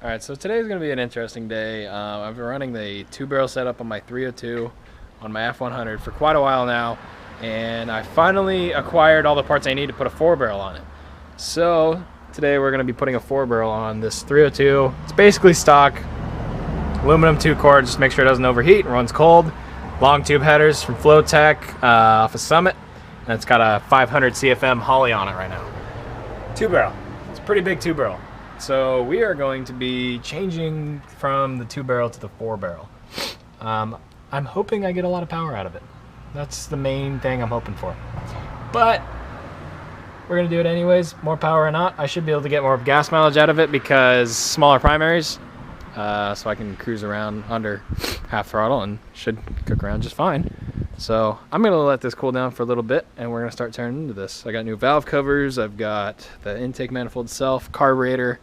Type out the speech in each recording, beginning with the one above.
Alright, so today's going to be an interesting day. I've been running the 2-barrel setup on my 302 on my F100 for quite a while now, and I finally acquired all the parts I need to put a 4-barrel on it. So today we're going to be putting a 4-barrel on this 302. It's basically stock, aluminum 2-core, just make sure it doesn't overheat and runs cold. Long tube headers from Flowtech off of Summit, and it's got a 500 CFM Holley on it right now. 2-barrel. It's a pretty big 2-barrel. So we are going to be changing from the 2-barrel to the 4-barrel. I'm hoping I get a lot of power out of it. That's the main thing I'm hoping for. But we're going to do it anyways, more power or not. I should be able to get more gas mileage out of it because smaller primaries. So I can cruise around under half throttle and should cook around just fine. So I'm going to let this cool down for a little bit, and we're going to start turning into this. I got new valve covers, I've got the intake manifold itself, carburetor,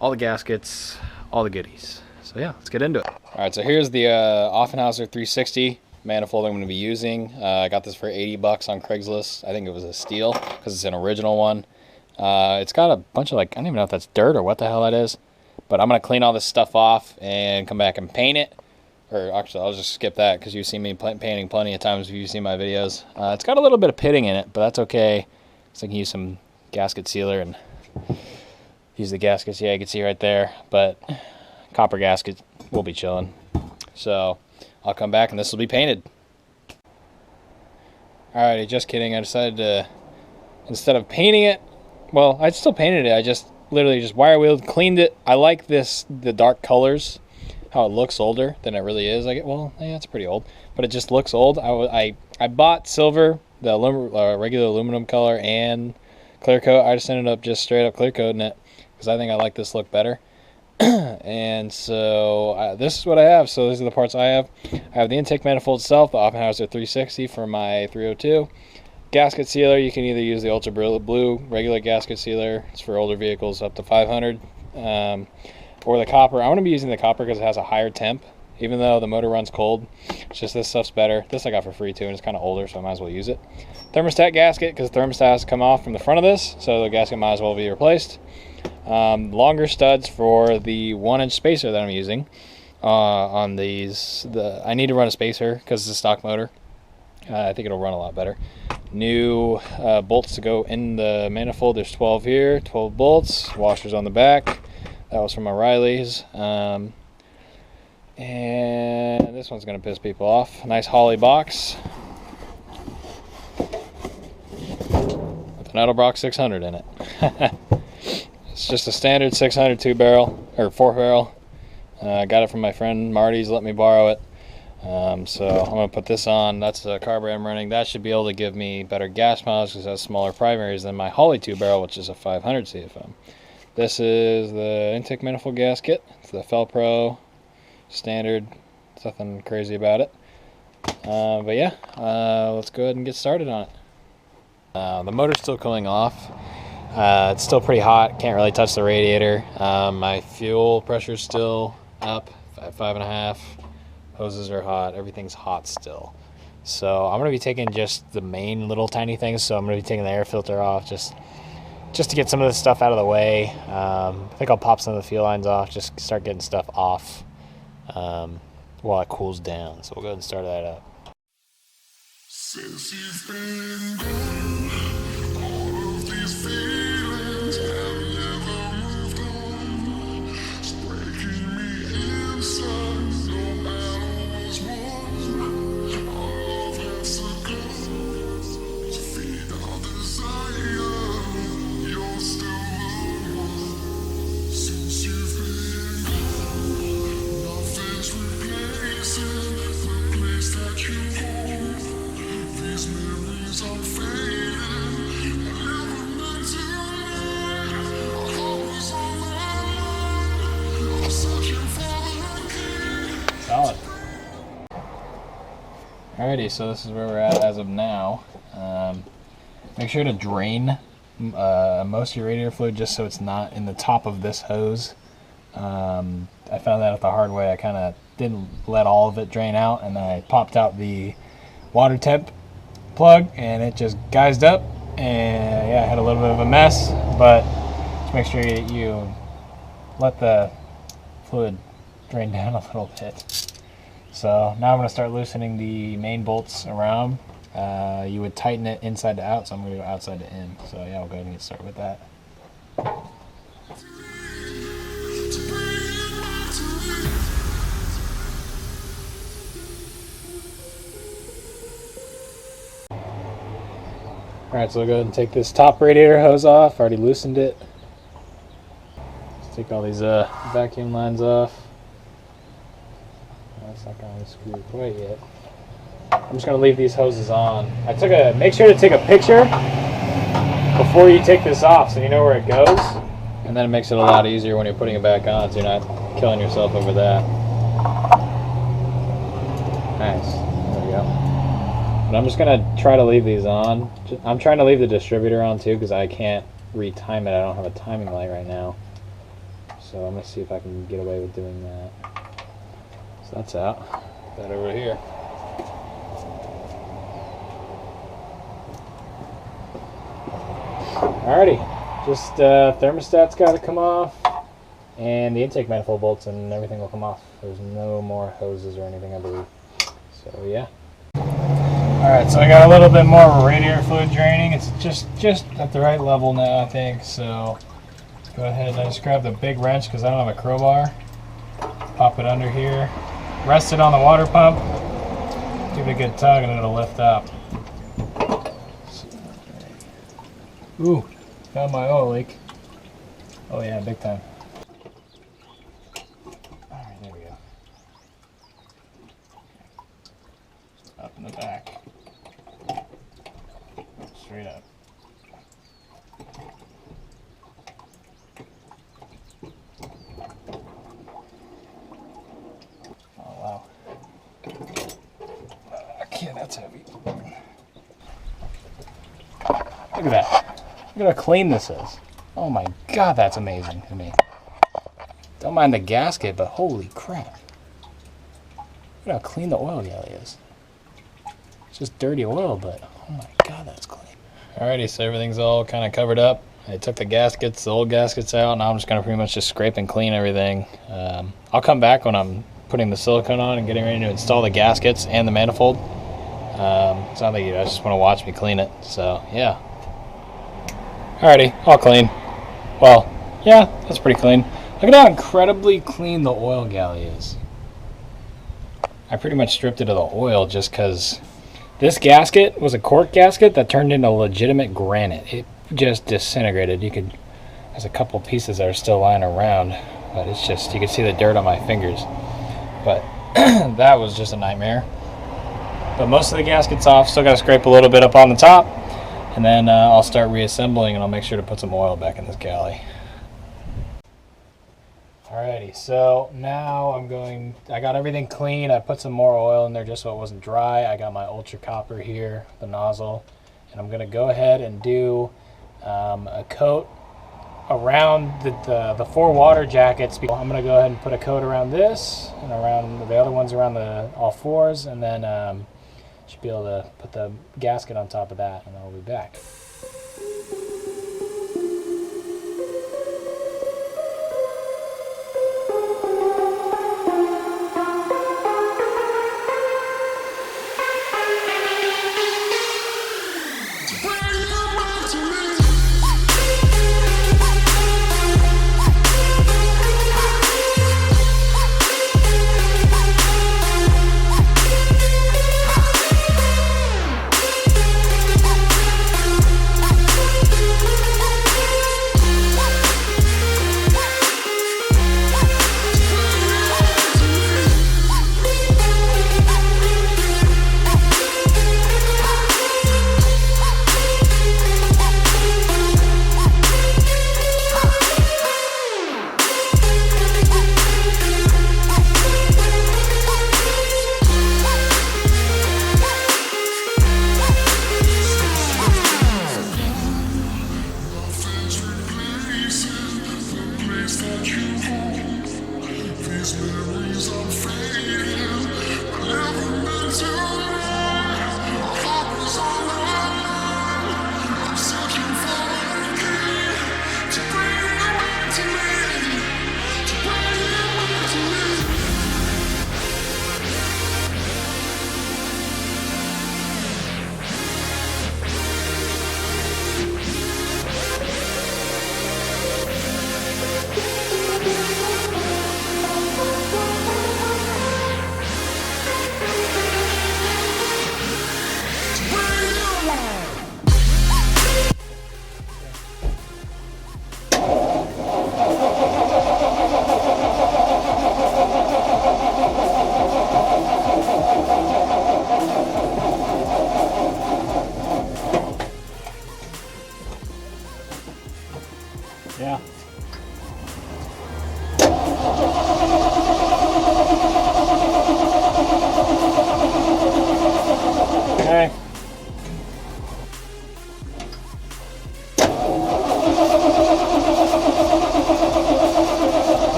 all the gaskets, all the goodies. So yeah, let's get into it. All right, so here's the Offenhauser 360 manifold I'm going to be using. I got this for 80 bucks on Craigslist. I think it was a steal because it's an original one. It's got a bunch of, like, I don't even know if that's dirt or what the hell that is, but I'm going to clean all this stuff off and come back and paint it. Or actually, I'll just skip that because you've seen me painting plenty of times if you've seen my videos. It's got a little bit of pitting in it, but that's okay. So I can use some gasket sealer and use the gaskets. Yeah, you can see right there. But copper gasket will be chilling. So I'll come back and this will be painted. Alrighty, just kidding. I decided to, instead of painting it, well, I still painted it. I just literally just wire wheeled, cleaned it. I like the dark colors. How it looks older than it really is. Well, yeah, it's pretty old, but it just looks old. I bought silver, the regular aluminum color, and clear coat. I just ended up just straight up clear coating it because I think I like this look better. And so this is what I have. So these are the parts I have. I have the intake manifold itself, the Offenhauser 360 for my 302. Gasket sealer, you can either use the ultra blue regular gasket sealer. It's for older vehicles up to 500. Or the copper. I want to be using the copper because it has a higher temp, even though the motor runs cold. It's just this stuff's better. This I got for free too, and it's kind of older, so I might as well use it. Thermostat gasket, because the thermostat has to come off from the front of this, so the gasket might as well be replaced. Longer studs for the 1-inch spacer that I'm using on these. I need to run a spacer because it's a stock motor. I think it'll run a lot better. New bolts to go in the manifold. There's 12 here, 12 bolts. Washers on the back. That was from O'Reilly's. And this one's going to piss people off. Nice Holley box. With an edelbrock 600 in it. It's just a standard 600 2-barrel, or 4-barrel. I got it from my friend Marty's, let me borrow it. So I'm going to put this on. That's the carburetor I'm running. That should be able to give me better gas mileage because it has smaller primaries than my Holley 2-barrel, which is a 500 CFM. This is the intake manifold gasket. It's the Felpro standard. There's nothing crazy about it. But yeah, let's go ahead and get started on it. The motor's still cooling off. It's still pretty hot. Can't really touch the radiator. My fuel pressure's still up at 5.5. Hoses are hot. Everything's hot still. So I'm going to be taking just the main little tiny things. So I'm going to be taking the air filter off just to get some of this stuff out of the way. I think I'll pop some of the fuel lines off, just start getting stuff off while it cools down. So we'll go ahead and start that up. Since you've been gone, all of these feelings have never moved on. It's breaking me inside, no matter what's wrong. All of has to go to feed our desire. Solid. Alrighty, so this is where we're at as of now. Make sure to drain most of your radiator fluid just so it's not in the top of this hose. I found that out the hard way. I kind of didn't let all of it drain out, and then I popped out the water temp plug and it just geysed up, and yeah, I had a little bit of a mess, but just make sure you let the fluid drained down a little bit. So now I'm going to start loosening the main bolts around. You would tighten it inside to out, so I'm going to go outside to in. So yeah, we'll go ahead and get started with that. Alright, so we'll go ahead and take this top radiator hose off. Already loosened it. Let's take all these vacuum lines off. That's not going to screw quite yet. I'm just going to leave these hoses on. Make sure to take a picture before you take this off so you know where it goes. And then it makes it a lot easier when you're putting it back on so you're not killing yourself over that. Nice. There we go. But I'm just going to try to leave these on. I'm trying to leave the distributor on too because I can't retime it. I don't have a timing light right now. So I'm going to see if I can get away with doing that. So that's out. Put that over here. Alrighty. Just thermostat's got to come off. And the intake manifold bolts and everything will come off. There's no more hoses or anything, I believe. So yeah. Alright, so I got a little bit more radiator fluid draining. It's just at the right level now, I think. So go ahead and I just grab the big wrench because I don't have a crowbar. Pop it under here. Rest it on the water pump. Give it a good tug and it'll lift up. Ooh, found my oil leak. Oh yeah, big time. Alright, there we go. Up in the back. Straight up. Oh wow. Okay, that's heavy. Look at that. Look at how clean this is. Oh my god, that's amazing to me. Don't mind the gasket, but holy crap. Look at how clean the oil galley is. It's just dirty oil, but oh my god, that's clean. Alrighty, so everything's all kind of covered up. I took the gaskets, the old gaskets out. Now I'm just going to pretty much just scrape and clean everything. I'll come back when I'm putting the silicone on and getting ready to install the gaskets and the manifold. It's not like you guys just want to watch me clean it. So, yeah. Alrighty, all clean. Well, yeah, that's pretty clean. Look at how incredibly clean the oil galley is. I pretty much stripped it of the oil just because this gasket was a cork gasket that turned into legitimate granite. It just disintegrated. There's a couple pieces that are still lying around, but it's just, you can see the dirt on my fingers. But that was just a nightmare. But most of the gasket's off. Still got to scrape a little bit up on the top, and then I'll start reassembling, and I'll make sure to put some oil back in this galley. Alrighty, so now I got everything clean. I put some more oil in there just so it wasn't dry. I got my ultra copper here, the nozzle, and I'm going to go ahead and do a coat around the 4 water jackets. I'm going to go ahead and put a coat around this and around the other ones around all 4s, and then should be able to put the gasket on top of that, and I'll be back.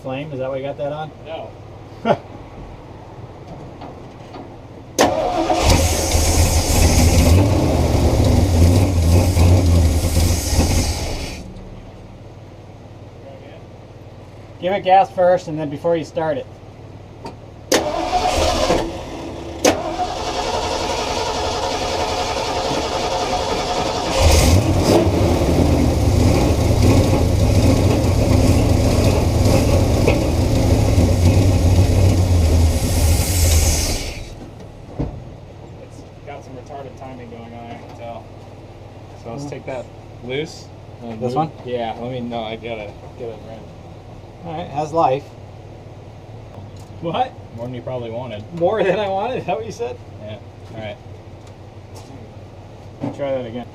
flame? Is that why you got that on? No. Give it gas first, and then before you start it. Retarded timing going on, I can tell. So let's take that loose. This one? Yeah, let me know. I gotta get it right. Alright, has life. What? More than you probably wanted. More than I wanted? Is that what you said? Yeah. Alright. Try that again.